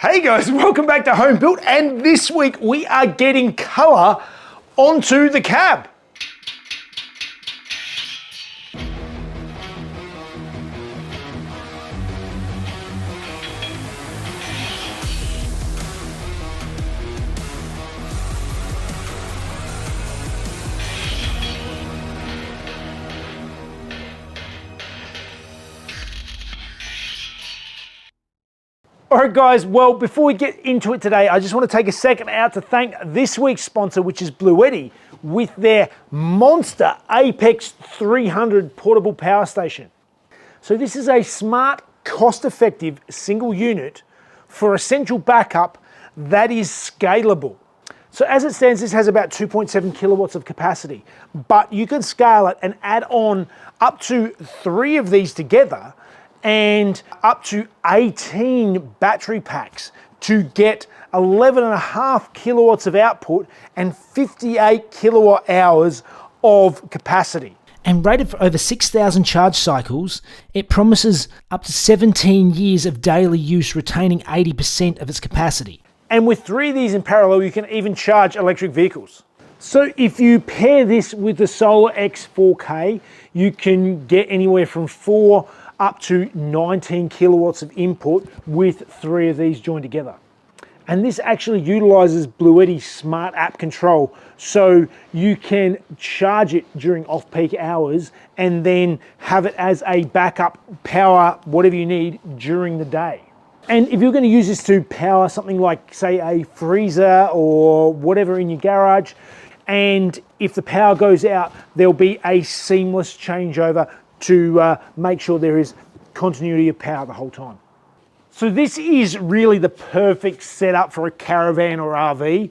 Hey guys, welcome back to Home Built, and this week we are getting colour onto the cab. Alright guys, well before we get into it today, I just want to take a second out to thank this week's sponsor, which is Bluetti, with their monster Apex 300 portable power station. So this is a smart, cost-effective single unit for essential backup that is scalable. So as it stands, this has about 2.7 kilowatts of capacity, but you can scale it and add on up to 3 of these together and up to 18 battery packs to get 11.5 kilowatts of output and 58 kilowatt hours of capacity. And rated for over 6,000 charge cycles, it promises up to 17 years of daily use, retaining 80% of its capacity. And with 3 of these in parallel, you can even charge electric vehicles. So if you pair this with the Solar X 4K, you can get anywhere from 4 up to 19 kilowatts of input with 3 of these joined together. And this actually utilizes Bluetti's smart app control, so you can charge it during off-peak hours and then have it as a backup power, whatever you need during the day. And if you're going to use this to power something like, say, a freezer or whatever in your garage, and if the power goes out, there'll be a seamless changeover to make sure there is continuity of power the whole time. So this is really the perfect setup for a caravan or RV.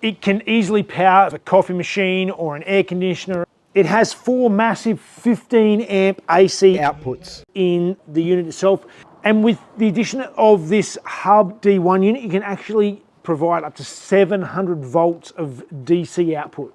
It can easily power a coffee machine or an air conditioner. It has 4 massive 15 amp AC outputs in the unit itself. And with the addition of this hub D1 unit, you can actually provide up to 700 volts of DC output.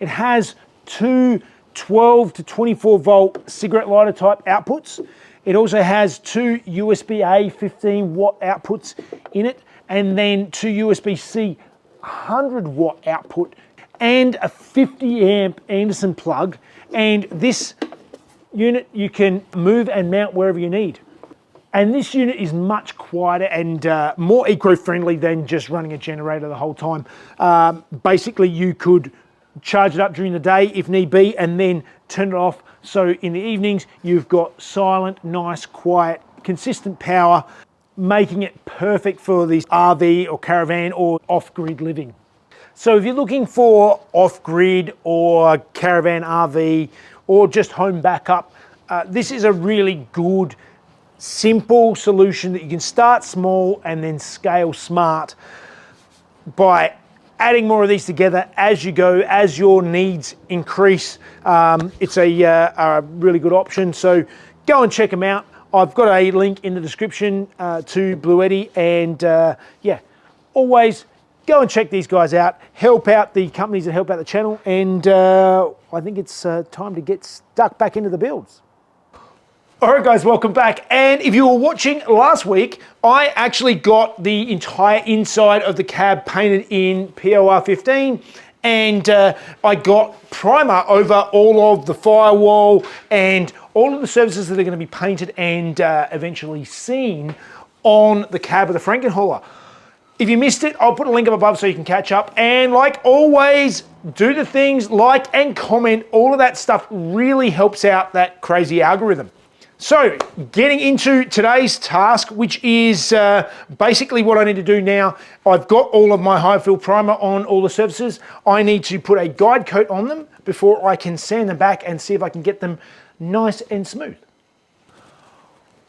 It has 2 12 to 24 volt cigarette lighter type outputs. It also has 2 USB-A 15 watt outputs in it, and then 2 USB-C 100 watt output, and a 50 amp Anderson plug. And this unit you can move and mount wherever you need. And this unit is much quieter and more eco-friendly than just running a generator the whole time. Basically, you could charge it up during the day if need be, and then turn it off. So in the evenings, you've got silent, nice, quiet, consistent power, making it perfect for these RV or caravan or off-grid living. So if you're looking for off-grid or caravan RV or just home backup, this is a really good, simple solution that you can start small and then scale smart by adding more of these together as you go, as your needs increase. It's a really good option, so go and check them out. I've got a link in the description to Bluetti, and yeah, always go and check these guys out. Help out the companies that help out the channel, and I think it's time to get stuck back into the builds. Alright guys, welcome back. And if you were watching last week, I actually got the entire inside of the cab painted in POR 15, and I got primer over all of the firewall and all of the surfaces that are going to be painted and eventually seen on the cab of the Frankenhauler. If you missed it, I'll put a link up above so you can catch up. And like always, do the things, like and comment. All of that stuff really helps out that crazy algorithm. So, getting into today's task, which is basically what I need to do now. I've got all of my high fill primer on all the surfaces. I need to put a guide coat on them before I can sand them back and see if I can get them nice and smooth.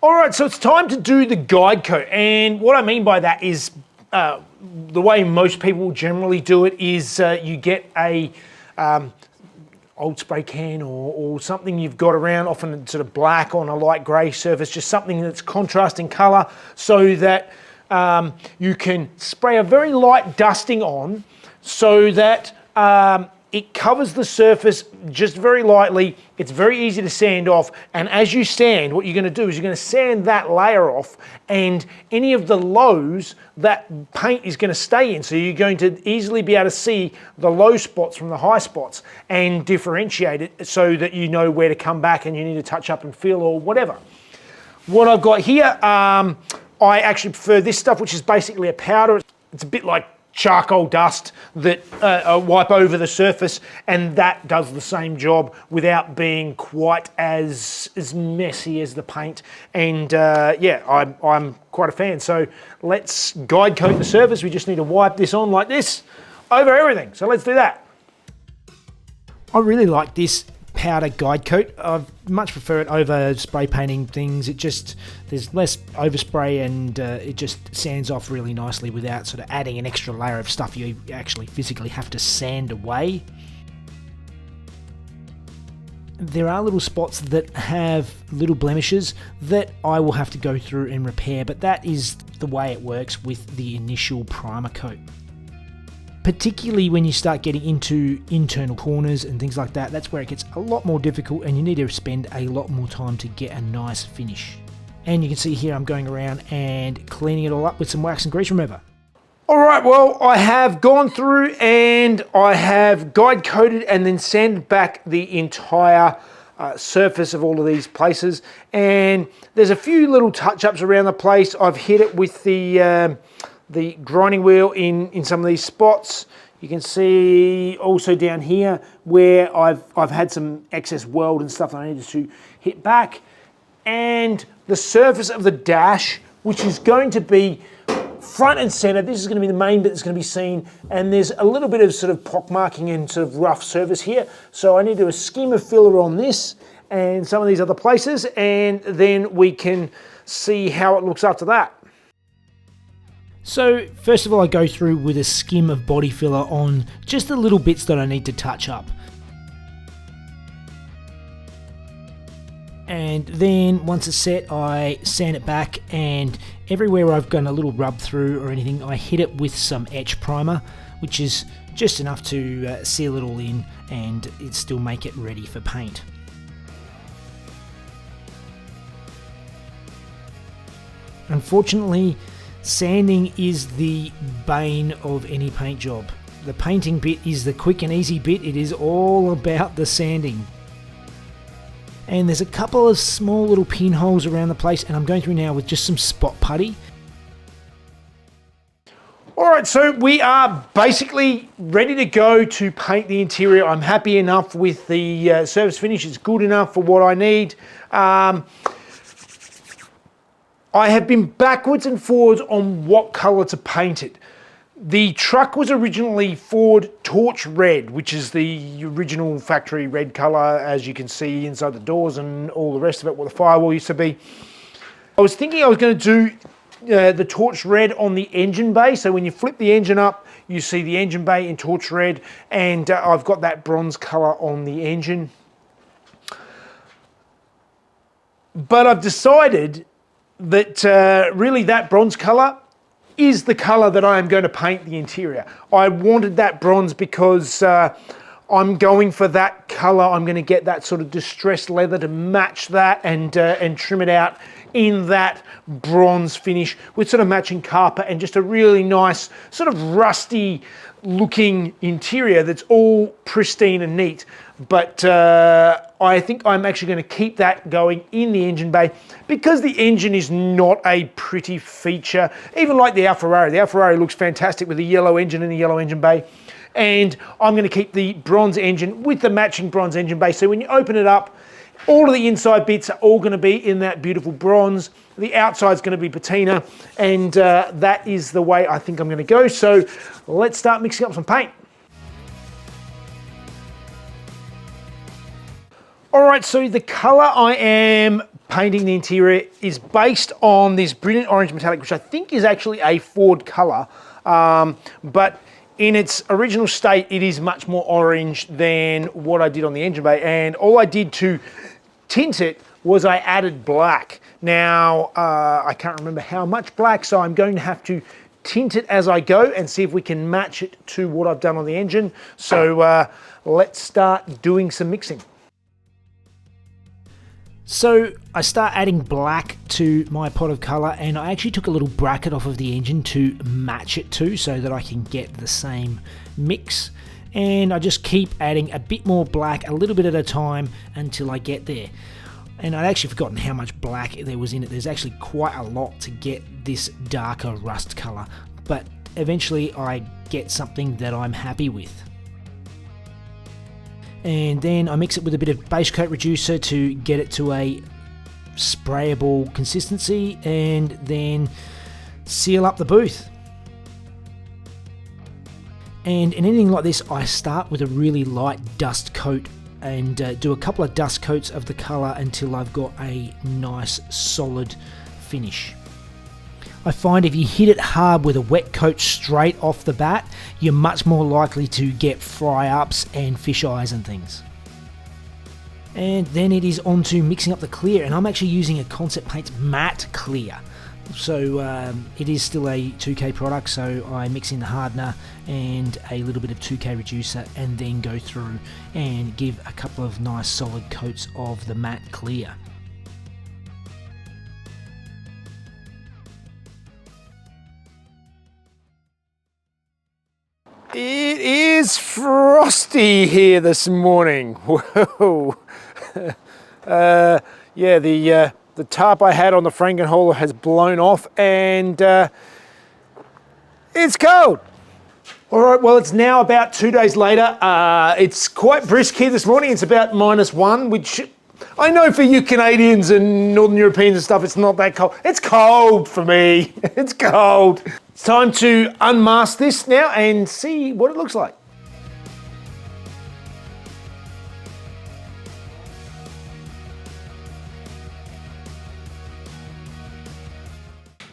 Alright, so it's time to do the guide coat, and what I mean by that is the way most people generally do it is you get a old spray can or something you've got around, often sort of black on a light grey surface, just something that's contrasting colour, so that you can spray a very light dusting on, so that it covers the surface just very lightly. It's very easy to sand off. And as you sand, what you're going to do is you're going to sand that layer off, and any of the lows, that paint is going to stay in. So you're going to easily be able to see the low spots from the high spots and differentiate it so that you know where to come back and you need to touch up and fill or whatever. What I've got here, I actually prefer this stuff, which is basically a powder. It's a bit like charcoal dust that wipe over the surface, and that does the same job without being quite as messy as the paint. And yeah, I'm quite a fan. So let's guide coat the surface. We just need to wipe this on like this over everything. So let's do that. I really like this powder guide coat. I much prefer it over spray painting things. There's less overspray, and it just sands off really nicely without sort of adding an extra layer of stuff you actually physically have to sand away. There are little spots that have little blemishes that I will have to go through and repair, but that is the way it works with the initial primer coat. Particularly when you start getting into internal corners and things like that, that's where it gets a lot more difficult, and you need to spend a lot more time to get a nice finish. And you can see here I'm going around and cleaning it all up with some wax and grease remover. All right, well, I have gone through and I have guide coated and then sanded back the entire surface of all of these places. And there's a few little touch-ups around the place. I've hit it with the grinding wheel in some of these spots. You can see also down here where I've had some excess weld and stuff that I needed to hit back. And the surface of the dash, which is going to be front and center. This is going to be the main bit that's going to be seen, and there's a little bit of sort of pockmarking and sort of rough surface here. So I need to do a skimmer filler on this and some of these other places, and then we can see how it looks after that. So first of all, I go through with a skim of body filler on just the little bits that I need to touch up. And then once it's set, I sand it back, and everywhere I've done a little rub through or anything, I hit it with some etch primer, which is just enough to seal it all in and it still make it ready for paint. Unfortunately, sanding is the bane of any paint job. The painting bit is the quick and easy bit. It is all about the sanding. And there's a couple of small little pinholes around the place, and I'm going through now with just some spot putty. All right, so we are basically ready to go to paint the interior. I'm happy enough with the surface finish. It's good enough for what I need. I have been backwards and forwards on what colour to paint it. The truck was originally Ford Torch Red, which is the original factory red colour, as you can see inside the doors and all the rest of it, what the firewall used to be. I was thinking I was going to do the Torch Red on the engine bay, so when you flip the engine up, you see the engine bay in Torch Red, and I've got that bronze colour on the engine. But I've decided that really that bronze colour is the colour that I am going to paint the interior. I wanted that bronze because I'm going for that colour. I'm going to get that sort of distressed leather to match that and trim it out in that bronze finish with sort of matching carpet and just a really nice sort of rusty looking interior that's all pristine and neat. But I think I'm actually going to keep that going in the engine bay because the engine is not a pretty feature, even like the Alfa-Rari. The Alfa-Rari looks fantastic with the yellow engine in the yellow engine bay. And I'm going to keep the bronze engine with the matching bronze engine bay. So when you open it up, all of the inside bits are all going to be in that beautiful bronze. The outside's going to be patina, and that is the way I think I'm going to go. So let's start mixing up some paint. All right, so the color I am painting the interior is based on this brilliant orange metallic, which I think is actually a Ford color, but in its original state, it is much more orange than what I did on the engine bay. And all I did to tint it was I added black. Now, I can't remember how much black, so I'm going to have to tint it as I go and see if we can match it to what I've done on the engine. So let's start doing some mixing. So I start adding black to my pot of colour, and I actually took a little bracket off of the engine to match it to so that I can get the same mix. And I just keep adding a bit more black, a little bit at a time, until I get there. And I'd actually forgotten how much black there was in it. There's actually quite a lot to get this darker rust colour, but eventually I get something that I'm happy with. And then I mix it with a bit of base coat reducer to get it to a sprayable consistency, and then seal up the booth. And in anything like this, I start with a really light dust coat and do a couple of dust coats of the colour until I've got a nice solid finish. I find if you hit it hard with a wet coat straight off the bat, you're much more likely to get fry ups and fish eyes and things. And then it is on to mixing up the clear, and I'm actually using a Concept Paints matte clear. So it is still a 2K product, so I mix in the hardener and a little bit of 2K reducer, and then go through and give a couple of nice solid coats of the matte clear. It is frosty here this morning. Whoa. Yeah, the tarp I had on the Frankenholer has blown off, and it's cold. All right, well, it's now about 2 days later. It's quite brisk here this morning. It's about -1, which I know for you Canadians and Northern Europeans and stuff, it's not that cold. It's cold for me. It's cold. It's time to unmask this now and see what it looks like.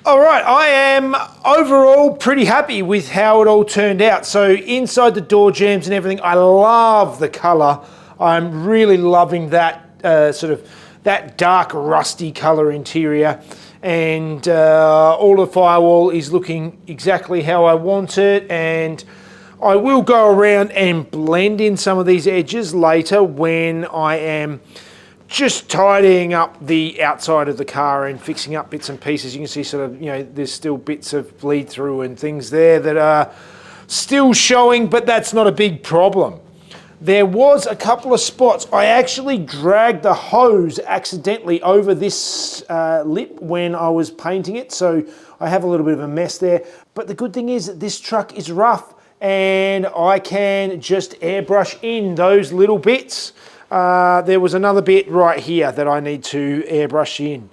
All right, I am overall pretty happy with how it all turned out. So inside the door jambs and everything, I love the color. I'm really loving that that dark rusty color interior, and all the firewall is looking exactly how I want it. And I will go around and blend in some of these edges later when I am just tidying up the outside of the car and fixing up bits and pieces. You can see sort of, you know, there's still bits of bleed through and things there that are still showing, but that's not a big problem. There was a couple of spots. I actually dragged the hose accidentally over this lip when I was painting it, so I have a little bit of a mess there. But the good thing is that this truck is rough, and I can just airbrush in those little bits. There was another bit right here that I need to airbrush in.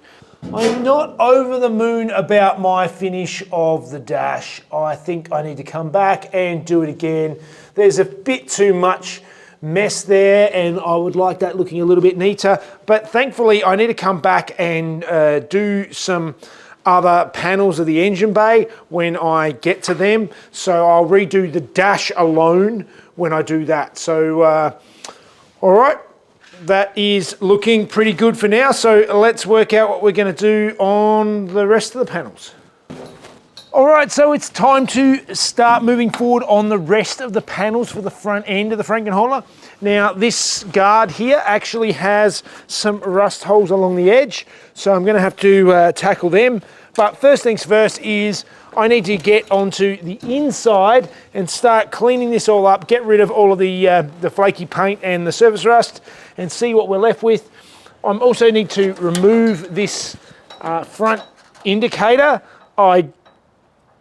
I'm not over the moon about my finish of the dash. I think I need to come back and do it again. There's a bit too much mess there, and I would like that looking a little bit neater. But thankfully, I need to come back and do some other panels of the engine bay when I get to them. So I'll redo the dash alone when I do that. So, all right. That is looking pretty good for now, so let's work out what we're going to do on the rest of the panels. All right, so it's time to start moving forward on the rest of the panels for the front end of the Frankenholer. Now, this guard here actually has some rust holes along the edge, so I'm going to have to tackle them. But first things first is I need to get onto the inside and start cleaning this all up, get rid of all of the flaky paint and the surface rust, and see what we're left with. I also need to remove this front indicator. I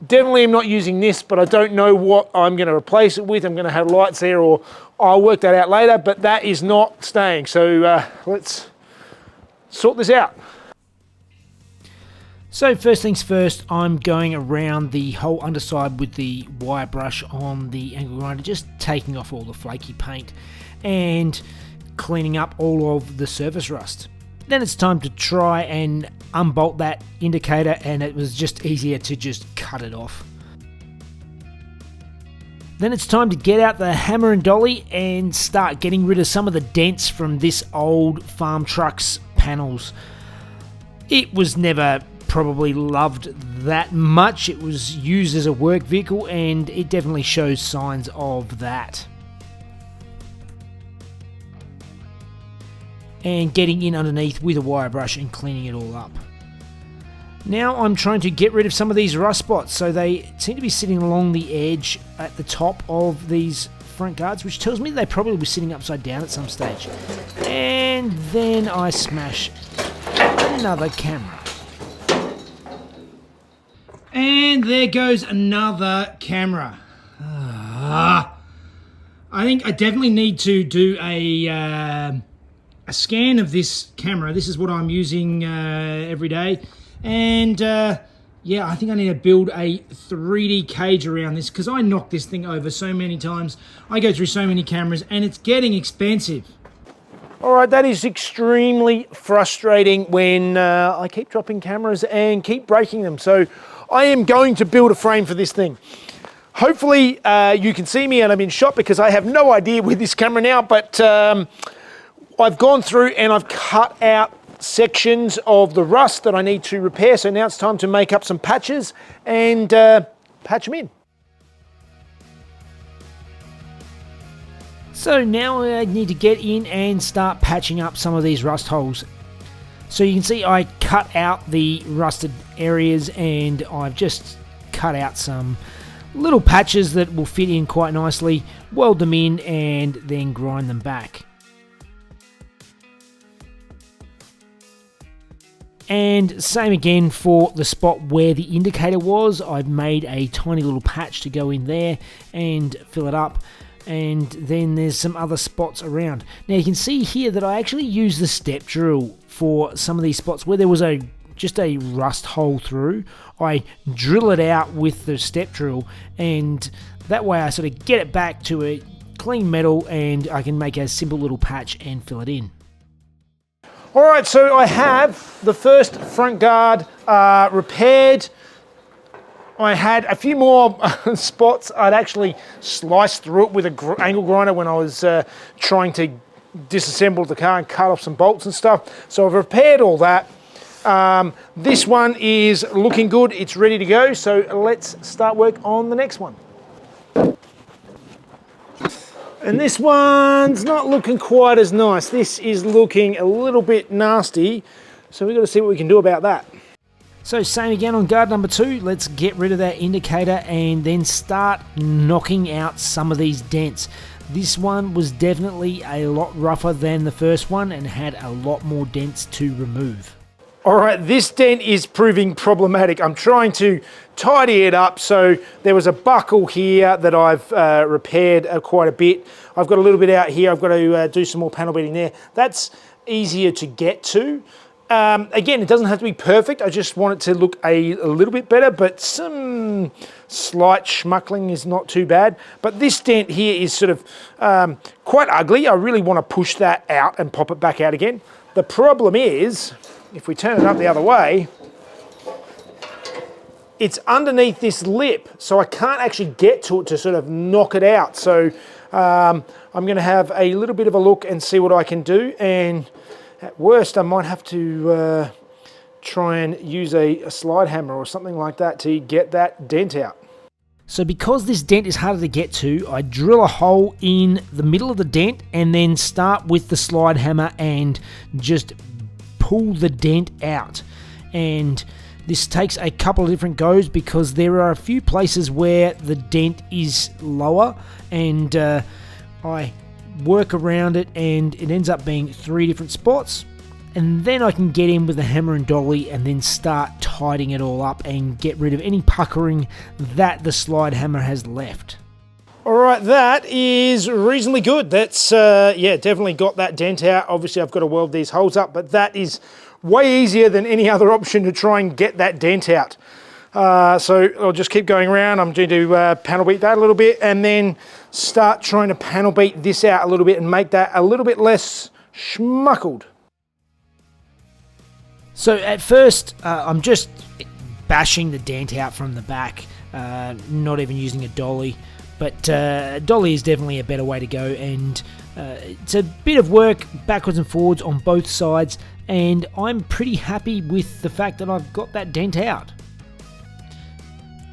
definitely am not using this, but I don't know what I'm going to replace it with. I'm going to have lights there, or I'll work that out later, but that is not staying. So let's sort this out. So first things first, I'm going around the whole underside with the wire brush on the angle grinder, just taking off all the flaky paint and cleaning up all of the surface rust. Then it's time to try and unbolt that indicator, and it was just easier to just cut it off. Then it's time to get out the hammer and dolly and start getting rid of some of the dents from this old farm truck's panels. It was never probably loved that much. It was used as a work vehicle, and it definitely shows signs of that. And getting in underneath with a wire brush and cleaning it all up. Now I'm trying to get rid of some of these rust spots. So they seem to be sitting along the edge at the top of these front guards, which tells me they probably were sitting upside down at some stage. And then I smash another camera. And there goes another camera. I think I definitely need to do a scan of this camera. This is what I'm using every day. And yeah, I think I need to build a 3D cage around this because I knock this thing over so many times. I go through so many cameras and it's getting expensive. All right, that is extremely frustrating when I keep dropping cameras and keep breaking them. So I am going to build a frame for this thing. Hopefully you can see me and I'm in shot because I have no idea with this camera now, but I've gone through and I've cut out sections of the rust that I need to repair. So now it's time to make up some patches and patch them in. So now I need to get in and start patching up some of these rust holes. So you can see I cut out the rusted areas and I've just cut out some little patches that will fit in quite nicely, weld them in and then grind them back. And same again for the spot where the indicator was. I've made a tiny little patch to go in there and fill it up. And then there's some other spots around. Now you can see here that I actually use the step drill for some of these spots where there was just a rust hole through. I drill it out with the step drill, and that way I sort of get it back to a clean metal and I can make a simple little patch and fill it in. All right, so I have the first front guard repaired. I had a few more spots. I'd actually sliced through it with an angle grinder when I was trying to disassemble the car and cut off some bolts and stuff. So I've repaired all that. This one is looking good. It's ready to go. So let's start work on the next one. And this one's not looking quite as nice. This is looking a little bit nasty. So we've got to see what we can do about that. So same again on guard number 2, let's get rid of that indicator and then start knocking out some of these dents. This one was definitely a lot rougher than the first one and had a lot more dents to remove. All right, this dent is proving problematic. I'm trying to tidy it up. So there was a buckle here that I've repaired quite a bit. I've got a little bit out here. I've got to do some more panel beating there. That's easier to get to. Again, it doesn't have to be perfect. I just want it to look a little bit better, but some slight schmuckling is not too bad. But this dent here is sort of quite ugly. I really want to push that out and pop it back out again. The problem is, if we turn it up the other way, it's underneath this lip, so I can't actually get to it to sort of knock it out. So I'm going to have a little bit of a look and see what I can do. And at worst, I might have to try and use a slide hammer or something like that to get that dent out. So because this dent is harder to get to, I drill a hole in the middle of the dent and then start with the slide hammer and just pull the dent out. And this takes a couple of different goes because there are a few places where the dent is lower, and I work around it and it ends up being 3 different spots, and then I can get in with the hammer and dolly and then start tidying it all up and get rid of any puckering that the slide hammer has left. All right, that is reasonably good. That's yeah, definitely got that dent out. Obviously I've got to weld these holes up, but that is way easier than any other option to try and get that dent out. So I'll just keep going around. I'm going to panel beat that a little bit and then start trying to panel beat this out a little bit and make that a little bit less schmuckled. So at first, I'm just bashing the dent out from the back, not even using a dolly. But dolly is definitely a better way to go, and it's a bit of work backwards and forwards on both sides, and I'm pretty happy with the fact that I've got that dent out.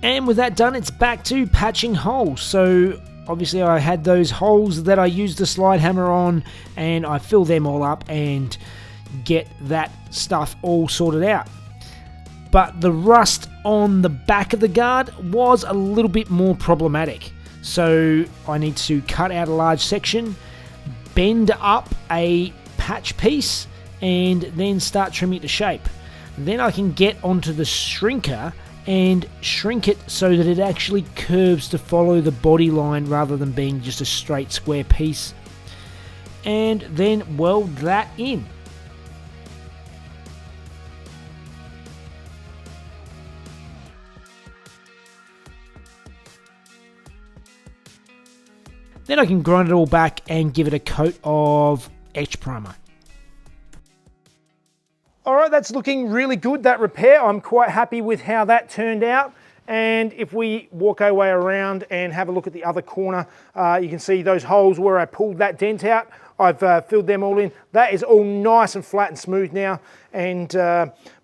And with that done, it's back to patching holes. So obviously I had those holes that I used the slide hammer on, and I fill them all up and get that stuff all sorted out. But the rust on the back of the guard was a little bit more problematic. So I need to cut out a large section, bend up a patch piece, and then start trimming it to shape. Then I can get onto the shrinker and shrink it so that it actually curves to follow the body line rather than being just a straight square piece, and then weld that in. Then I can grind it all back and give it a coat of etch primer. All right, that's looking really good, that repair. I'm quite happy with how that turned out. And if we walk our way around and have a look at the other corner, you can see those holes where I pulled that dent out. I've filled them all in. That is all nice and flat and smooth now. And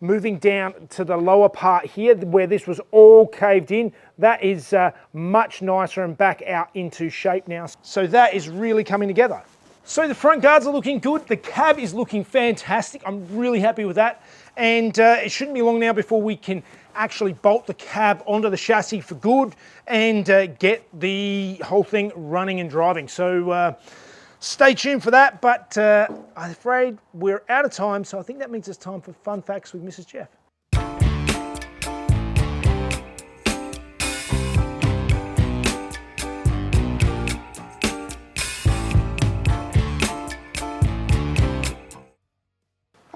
moving down to the lower part here where this was all caved in, that is much nicer and back out into shape now. So that is really coming together. So the front guards are looking good. The cab is looking fantastic. I'm really happy with that. And it shouldn't be long now before we can actually bolt the cab onto the chassis for good and get the whole thing running and driving. So stay tuned for that, but I'm afraid we're out of time, so I think that means it's time for Fun Facts with Mrs. Jeff.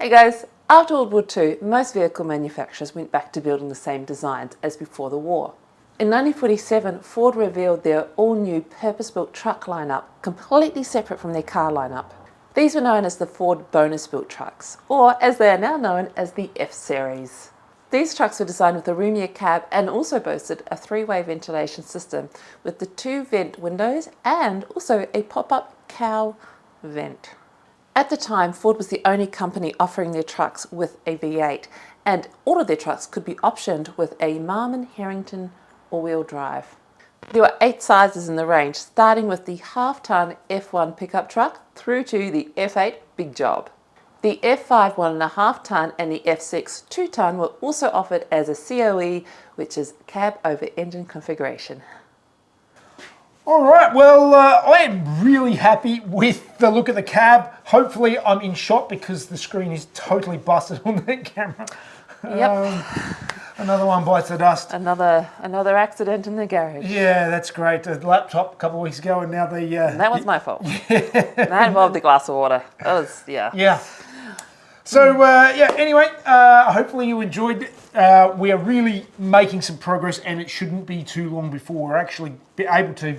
Hey guys, after World War II, most vehicle manufacturers went back to building the same designs as before the war. In 1947, Ford revealed their all-new purpose-built truck lineup, completely separate from their car lineup. These were known as the Ford bonus-built trucks, or as they are now known as the F-Series. These trucks were designed with a roomier cab and also boasted a three-way ventilation system with the two vent windows and also a pop-up cowl vent. At the time, Ford was the only company offering their trucks with a V8, and all of their trucks could be optioned with a Marmon Harrington all-wheel drive. There were 8 sizes in the range, starting with the half-ton F1 pickup truck through to the F8 Big Job. The F5 1.5 ton and the F6 2 ton were also offered as a COE, which is cab over engine configuration. All right, well, I am really happy with the look of the cab. Hopefully I'm in shot because the screen is totally busted on the camera. Yep. Another one bites the dust. Another accident in the garage. Yeah, that's great. A laptop a couple of weeks ago and now the... And that was my fault. That involved a glass of water. That was, yeah. Yeah. So, anyway, hopefully you enjoyed it. We are really making some progress and it shouldn't be too long before we're actually able to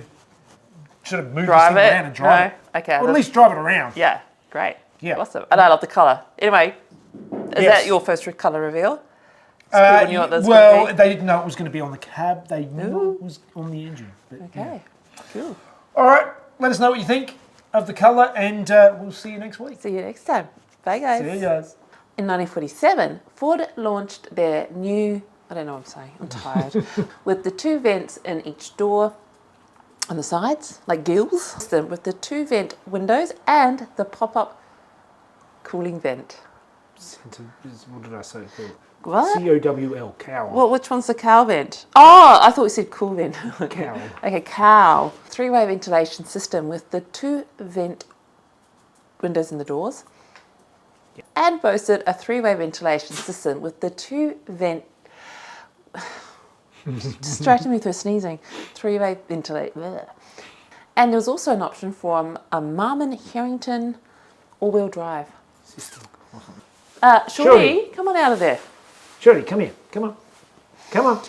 sort of move this thing around and drive it. Okay. Or at least drive it around. Yeah, great. Yeah. Awesome. And I love the colour. Anyway, is that your first colour reveal? They didn't know it was going to be on the cab. They knew it was on the engine. But, okay, cool. All right, let us know what you think of the colour and we'll see you next week. See you next time. Bye, guys. See you guys. In 1947, Ford launched their new, I don't know what I'm saying, I'm tired, with the 2 vents in each door on the sides, like gills, with the 2 vent windows and the pop-up cooling vent. What did I say? What? C-O-W-L, cowl. Well, which one's the cowl vent? Oh, I thought we said cool vent. Cowl. Okay, cowl. 3-way ventilation system with the 2 vent windows in the doors. Yep. And boasted a 3-way ventilation system with the 2 vent... Distracted me through sneezing. 3-way ventilation. And there was also an option for a Marmon Harrington all-wheel drive. System. Shorty, come on out of there. Shorty, come here. Come on. Come on.